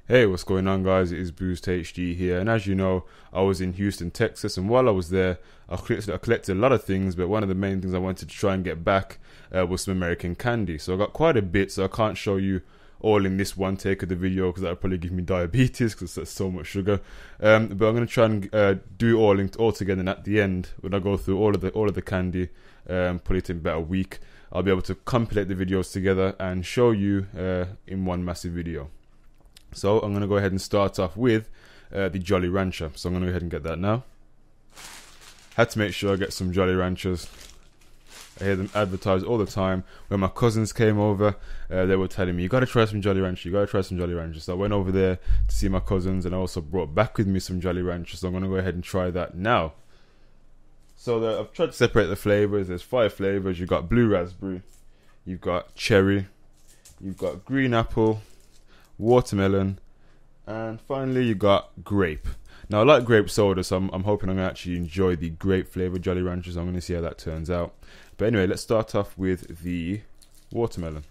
Hey, what's going on, guys? It is Boost HD here, and as you know, I was in Houston, Texas, and while I was there, I collected a lot of things, but one of the main things I wanted to try and get back was some American candy. So I got quite a bit, so I can't show you all in this one take of the video because that would probably give me diabetes because that's so much sugar. But I'm going to try and do all together, and at the end, when I go through all of the candy, put it in about a week, I'll be able to compilate the videos together and show you in one massive video. So I'm going to go ahead and start off with the Jolly Rancher. So I'm going to go ahead and get that now. Had to make sure I get some Jolly Ranchers. I hear them advertised all the time. When my cousins came over, they were telling me, you got to try some Jolly Rancher, you got to try some Jolly Rancher. So I went over there to see my cousins, and I also brought back with me some Jolly Ranchers. So I'm going to go ahead and try that now. So I've tried to separate the flavors. There's 5 flavors. You've got blue raspberry, you've got cherry, you've got green apple, watermelon, and finally you got grape. Now I like grape soda, so I'm hoping I'm going to actually enjoy the grape flavored Jolly Ranchers. I'm going to see how that turns out. But anyway, let's start off with the watermelon.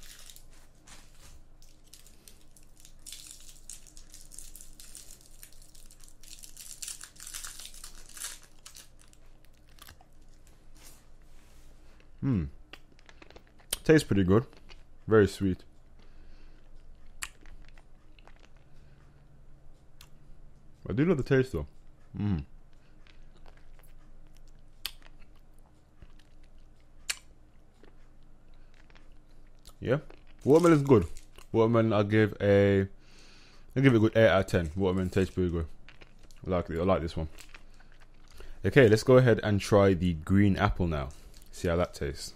Tastes pretty good. Very sweet. I do love the taste though. Yeah, watermelon's good. Watermelon, I give it a good 8 out of 10. Watermelon tastes pretty good. I like this one. Okay, let's go ahead and try the green apple now. See how that tastes.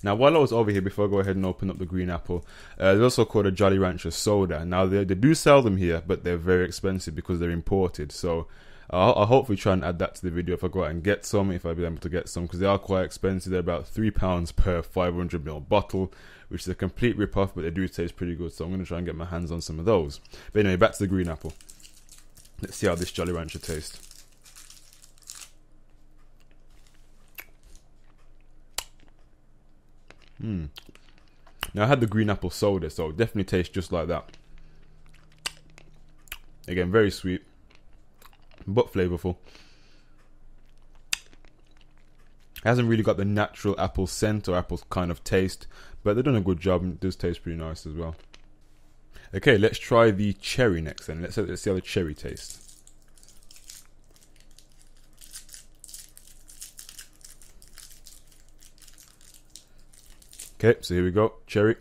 Now, while I was over here, before I go ahead and open up the green apple, there's also called a Jolly Rancher soda. Now, they do sell them here, but they're very expensive because they're imported. So, I'll hopefully try and add that to the video if I go out and get some, if I'll be able to get some, because they are quite expensive. They're about £3 per 500ml bottle, which is a complete rip-off, but they do taste pretty good. So, I'm going to try and get my hands on some of those. But anyway, back to the green apple. Let's see how this Jolly Rancher tastes. Now I had the green apple soda, so it definitely tastes just like that. Again, very sweet, but flavorful. Hasn't really got the natural apple scent or apple kind of taste, but they've done a good job and it does taste pretty nice as well. Okay, let's try the cherry next then. Let's see how the cherry tastes. Okay, so here we go, cherry.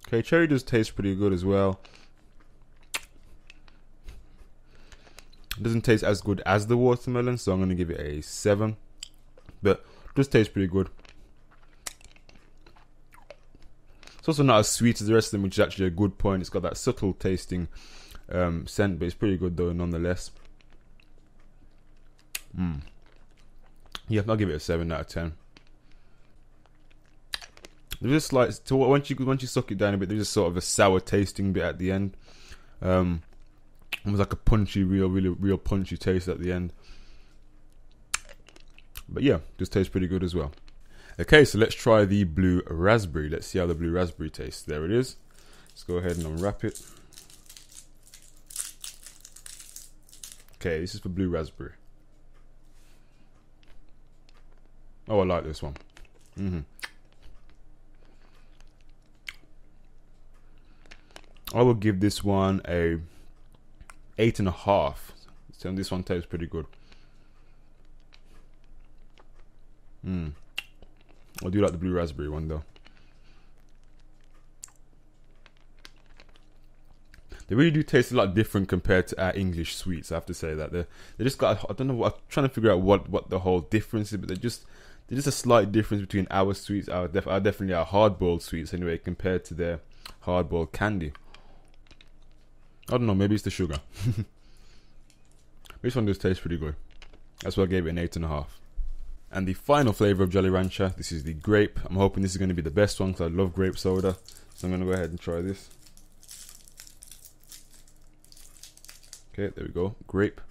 Okay, cherry does taste pretty good as well. It doesn't taste as good as the watermelon, so I'm going to give it a 7. But it does taste pretty good. It's also not as sweet as the rest of them, which is actually a good point. It's got that subtle tasting scent, but it's pretty good though nonetheless. Yeah, I'll give it a 7 out of 10. There's just like, once you suck it down a bit, there's just sort of a sour tasting bit at the end. Almost like a punchy, real punchy taste at the end. But yeah, just tastes pretty good as well. Okay, so let's try the blue raspberry. Let's see how the blue raspberry tastes. There it is. Let's go ahead and unwrap it. Okay, this is for blue raspberry. Oh, I like this one. I will give this one a 8.5. So this one tastes pretty good. I do like the blue raspberry one though. They really do taste a lot different compared to our English sweets. I have to say that they just got. I don't know. I'm trying to figure out what the whole difference is, but there's just a slight difference between our sweets, definitely our hard-boiled sweets anyway, compared to their hard-boiled candy. I don't know. Maybe it's the sugar. This one does taste pretty good. That's why I gave it an 8.5. And the final flavor of Jolly Rancher, this is the grape. I'm hoping this is going to be the best one because I love grape soda. So I'm going to go ahead and try this. Okay, there we go. Grape.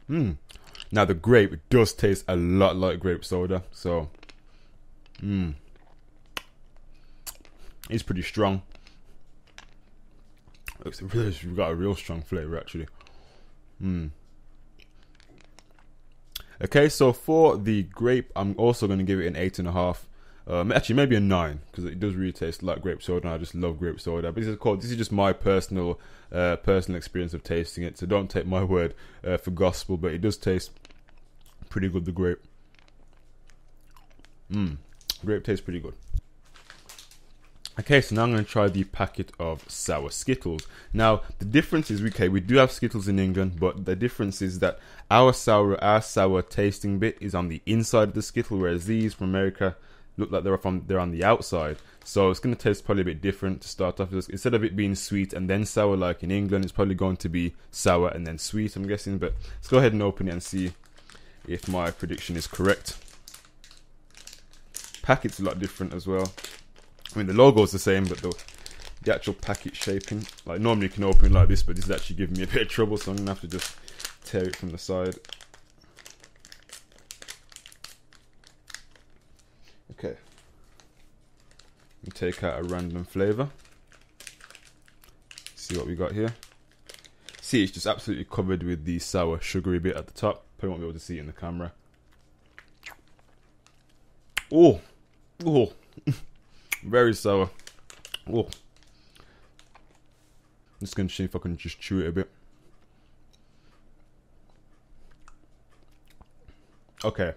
Now the grape does taste a lot like grape soda, so it's pretty strong. It's got a real strong flavor actually. Okay, so for the grape, I'm also going to give it an 8.5. Actually, maybe a 9 because it does really taste like grape soda, and I just love grape soda. But this is just my personal experience of tasting it. So don't take my word for gospel, but it does taste pretty good. The grape, grape tastes pretty good. Okay, so now I'm going to try the packet of sour Skittles. Now, the difference is, okay, we do have Skittles in England, but the difference is that our sour tasting bit is on the inside of the Skittle, whereas these from America look like they're on the outside. So it's going to taste probably a bit different to start off with. Instead of it being sweet and then sour like in England, it's probably going to be sour and then sweet, I'm guessing. But let's go ahead and open it and see if my prediction is correct. Packet's a lot different as well. I mean, the logo's the same, but the actual packet shaping, like normally you can open it like this, but this is actually giving me a bit of trouble, so I'm gonna have to just tear it from the side. Okay, and take out a random flavor. See what we got here. See, it's just absolutely covered with the sour, sugary bit at the top. Probably won't be able to see it in the camera. Oh, very sour. Oh, just gonna see if I can just chew it a bit. Okay,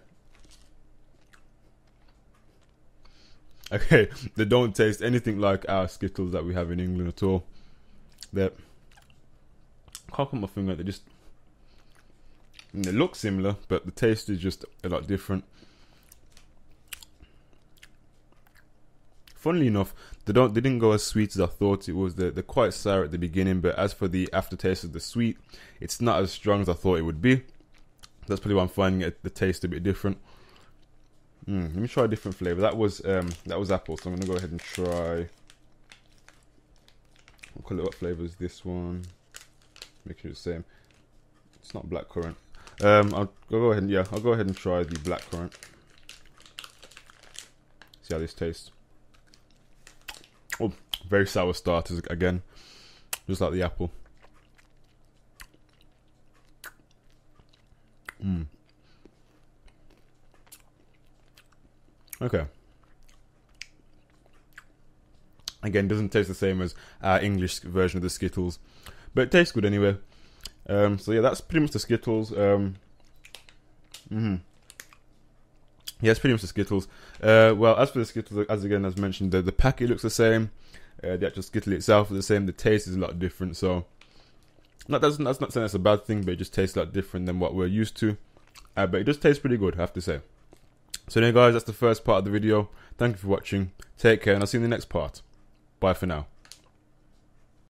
they don't taste anything like our Skittles that we have in England at all. I can't put my finger. They look similar, but the taste is just a lot different. Funnily enough, they didn't go as sweet as I thought it was. They're quite sour at the beginning, but as for the aftertaste of the sweet, it's not as strong as I thought it would be. That's probably why I'm finding the taste a bit different. Let me try a different flavor. That was apple, so I'm gonna go ahead and try. I'll call it, what flavor is this one? Make sure it's the same. It's not blackcurrant. I'll go ahead and try the blackcurrant. See how this tastes. Oh, very sour starters again, just like the apple. Okay. Again, doesn't taste the same as our English version of the Skittles, but it tastes good anyway. So yeah, that's pretty much the Skittles. Yeah, it's pretty much the Skittles. Well, as for the Skittles, as mentioned, the packet looks the same. The actual Skittle itself is the same. The taste is a lot different. So, that's not saying that's a bad thing, but it just tastes a lot different than what we're used to. But it does taste pretty good, I have to say. So anyway, guys, that's the first part of the video. Thank you for watching. Take care, and I'll see you in the next part. Bye for now.